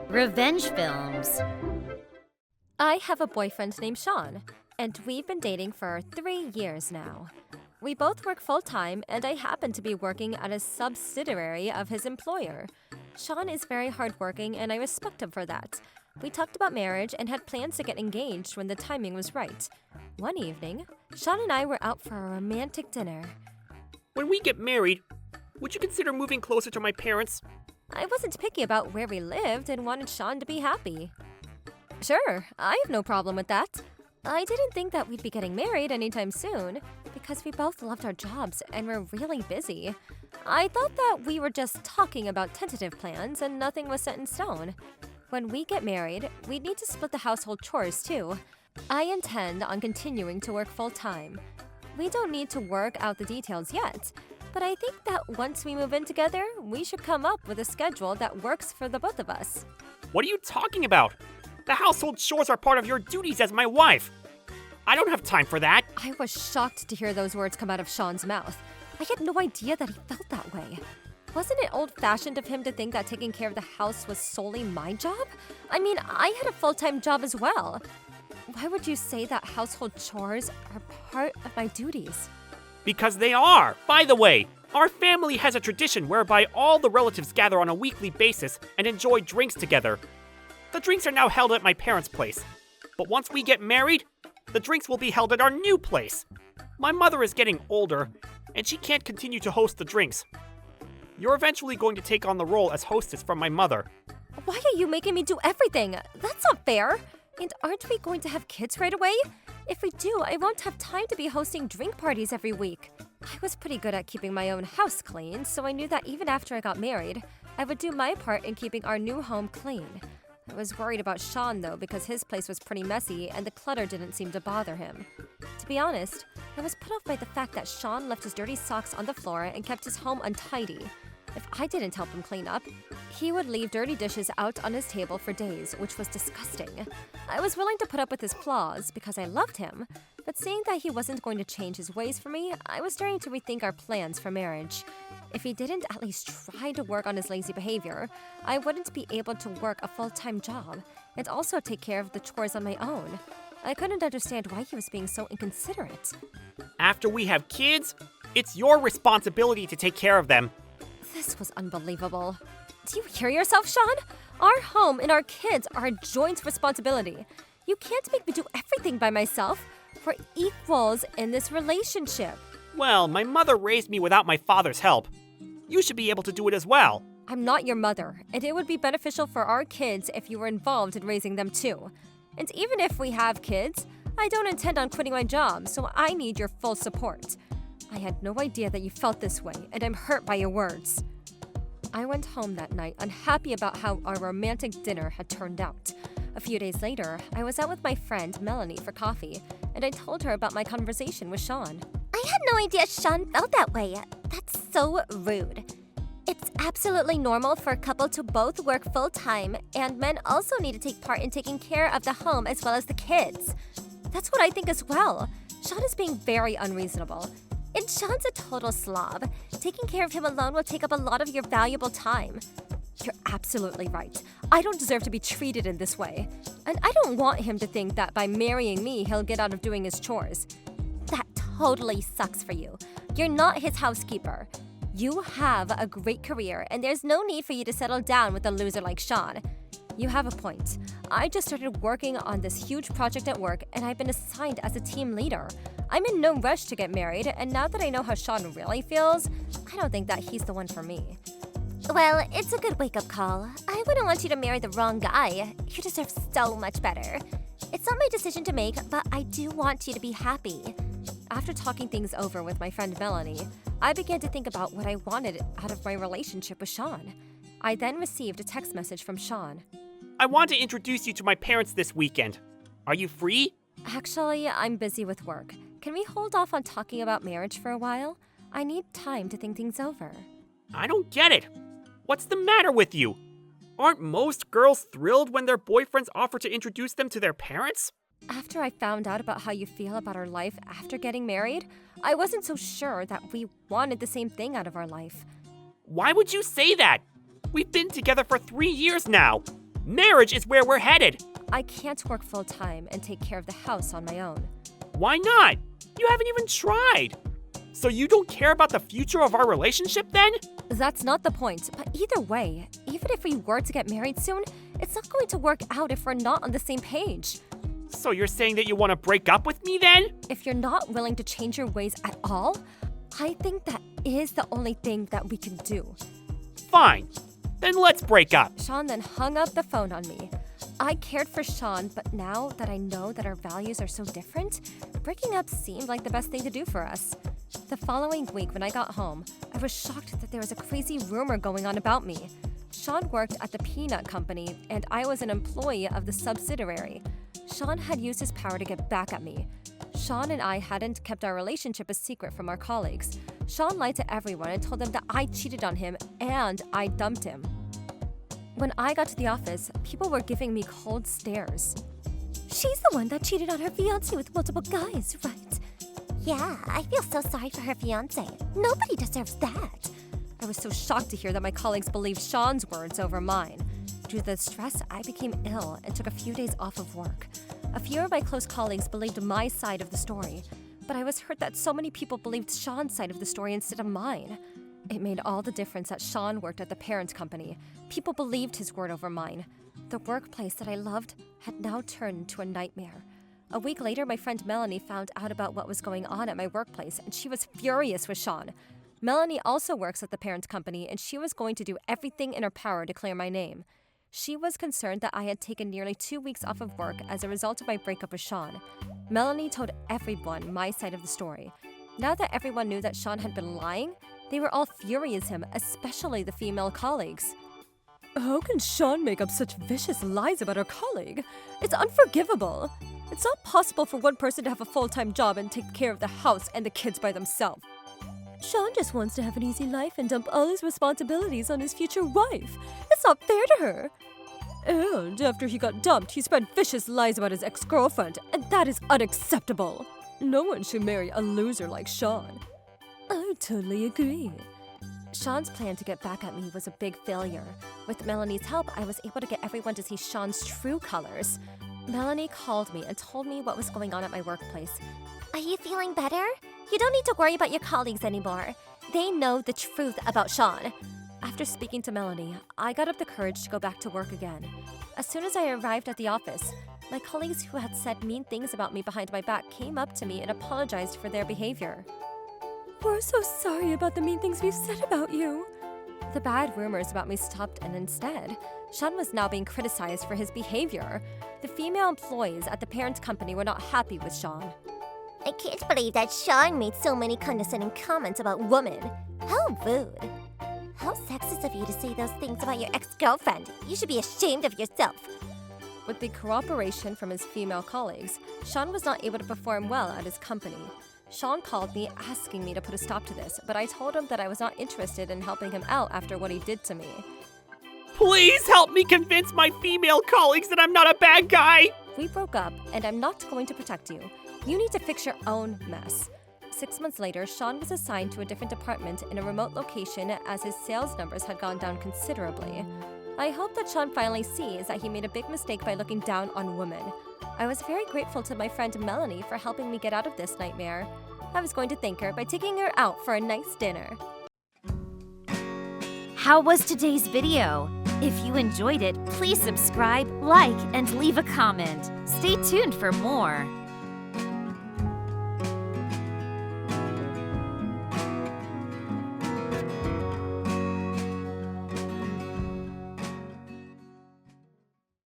Revenge films. I have a boyfriend named Sean, and we've been dating for 3 years now. We both work full-time, and I happen to be working at a subsidiary of his employer. Sean is very hardworking, and I respect him for that. We talked about marriage and had plans to get engaged when the timing was right. One evening, Sean and I were out for a romantic dinner. When we get married, would you consider moving closer to my parents? I wasn't picky about where we lived and wanted Sean to be happy. Sure, I have no problem with that. I didn't think that we'd be getting married anytime soon because we both loved our jobs and were really busy. I thought that we were just talking about tentative plans and nothing was set in stone. When we get married, we need to split the household chores too. I intend on continuing to work full-time. We don't need to work out the details yet, but I think that once we move in together, we should come up with a schedule that works for the both of us. What are you talking about? The household chores are part of your duties as my wife. I don't have time for that. I was shocked to hear those words come out of Sean's mouth. I had no idea that he felt that way. Wasn't it old-fashioned of him to think that taking care of the house was solely my job? I mean, I had a full-time job as well. Why would you say that household chores are part of my duties? Because they are. By the way, our family has a tradition whereby all the relatives gather on a weekly basis and enjoy drinks together. The drinks are now held at my parents' place. But once we get married, the drinks will be held at our new place. My mother is getting older, and she can't continue to host the drinks. You're eventually going to take on the role as hostess from my mother. Why are you making me do everything? That's not fair. And aren't we going to have kids right away? If we do, I won't have time to be hosting drink parties every week. I was pretty good at keeping my own house clean, so I knew that even after I got married, I would do my part in keeping our new home clean. I was worried about Sean, though, because his place was pretty messy and the clutter didn't seem to bother him. To be honest, I was put off by the fact that Sean left his dirty socks on the floor and kept his home untidy. If I didn't help him clean up, he would leave dirty dishes out on his table for days, which was disgusting. I was willing to put up with his flaws because I loved him, but seeing that he wasn't going to change his ways for me, I was starting to rethink our plans for marriage. If he didn't at least try to work on his lazy behavior, I wouldn't be able to work a full-time job and also take care of the chores on my own. I couldn't understand why he was being so inconsiderate. After we have kids, it's your responsibility to take care of them. This was unbelievable. Do you hear yourself, Sean? Our home and our kids are a joint responsibility. You can't make me do everything by myself. We're equals in this relationship. Well, my mother raised me without my father's help. You should be able to do it as well. I'm not your mother, and it would be beneficial for our kids if you were involved in raising them too. And even if we have kids, I don't intend on quitting my job, so I need your full support. I had no idea that you felt this way, and I'm hurt by your words. I went home that night unhappy about how our romantic dinner had turned out. A few days later, I was out with my friend Melanie for coffee, and I told her about my conversation with Sean. I had no idea Sean felt that way. That's so rude. It's absolutely normal for a couple to both work full-time, and men also need to take part in taking care of the home as well as the kids. That's what I think as well. Sean is being very unreasonable. And Sean's a total slob. Taking care of him alone will take up a lot of your valuable time. You're absolutely right. I don't deserve to be treated in this way. And I don't want him to think that by marrying me, he'll get out of doing his chores. That totally sucks for you. You're not his housekeeper. You have a great career, and there's no need for you to settle down with a loser like Sean. You have a point. I just started working on this huge project at work, and I've been assigned as a team leader. I'm in no rush to get married, and now that I know how Sean really feels, I don't think that he's the one for me. Well, it's a good wake-up call. I wouldn't want you to marry the wrong guy. You deserve so much better. It's not my decision to make, but I do want you to be happy. After talking things over with my friend Melanie, I began to think about what I wanted out of my relationship with Sean. I then received a text message from Sean. I want to introduce you to my parents this weekend. Are you free? Actually, I'm busy with work. Can we hold off on talking about marriage for a while? I need time to think things over. I don't get it. What's the matter with you? Aren't most girls thrilled when their boyfriends offer to introduce them to their parents? After I found out about how you feel about our life after getting married, I wasn't so sure that we wanted the same thing out of our life. Why would you say that? We've been together for 3 years now. Marriage is where we're headed. I can't work full-time and take care of the house on my own. Why not? You haven't even tried. So you don't care about the future of our relationship then? That's not the point, but either way, even if we were to get married soon, it's not going to work out if we're not on the same page. So you're saying that you want to break up with me then? If you're not willing to change your ways at all, I think that is the only thing that we can do. Fine. Then let's break up. Sean then hung up the phone on me. I cared for Sean, but now that I know that our values are so different, breaking up seemed like the best thing to do for us. The following week when I got home, I was shocked that there was a crazy rumor going on about me. Sean worked at the peanut company, and I was an employee of the subsidiary. Sean had used his power to get back at me. Sean and I hadn't kept our relationship a secret from our colleagues. Sean lied to everyone and told them that I cheated on him and I dumped him. When I got to the office, people were giving me cold stares. She's the one that cheated on her fiancé with multiple guys, right? Yeah, I feel so sorry for her fiancé. Nobody deserves that. I was so shocked to hear that my colleagues believed Sean's words over mine. Due to the stress, I became ill and took a few days off of work. A few of my close colleagues believed my side of the story, but I was hurt that so many people believed Sean's side of the story instead of mine. It made all the difference that Sean worked at the parent company. People believed his word over mine. The workplace that I loved had now turned into a nightmare. A week later, my friend Melanie found out about what was going on at my workplace, and she was furious with Sean. Melanie also works at the parent company, and she was going to do everything in her power to clear my name. She was concerned that I had taken nearly 2 weeks off of work as a result of my breakup with Sean. Melanie told everyone my side of the story. Now that everyone knew that Sean had been lying, they were all furious at him, especially the female colleagues. How can Sean make up such vicious lies about our colleague? It's unforgivable. It's not possible for one person to have a full-time job and take care of the house and the kids by themselves. Sean just wants to have an easy life and dump all his responsibilities on his future wife. It's not fair to her. And after he got dumped, he spread vicious lies about his ex-girlfriend, and that is unacceptable. No one should marry a loser like Sean. I totally agree. Sean's plan to get back at me was a big failure. With Melanie's help, I was able to get everyone to see Sean's true colors. Melanie called me and told me what was going on at my workplace. Are you feeling better? You don't need to worry about your colleagues anymore. They know the truth about Sean. After speaking to Melanie, I got up the courage to go back to work again. As soon as I arrived at the office, my colleagues who had said mean things about me behind my back came up to me and apologized for their behavior. We're so sorry about the mean things we've said about you. The bad rumors about me stopped, and instead, Sean was now being criticized for his behavior. The female employees at the parent company were not happy with Sean. I can't believe that Sean made so many condescending comments about women. How rude. How sexist of you to say those things about your ex-girlfriend. You should be ashamed of yourself. With the cooperation from his female colleagues, Sean was not able to perform well at his company. Sean called me asking me to put a stop to this, but I told him that I was not interested in helping him out after what he did to me. Please help me convince my female colleagues that I'm not a bad guy! We broke up, and I'm not going to protect you. You need to fix your own mess. 6 months later, Sean was assigned to a different department in a remote location as his sales numbers had gone down considerably. I hope that Sean finally sees that he made a big mistake by looking down on women. I was very grateful to my friend Melanie for helping me get out of this nightmare. I was going to thank her by taking her out for a nice dinner. How was today's video? If you enjoyed it, please subscribe, like, and leave a comment. Stay tuned for more.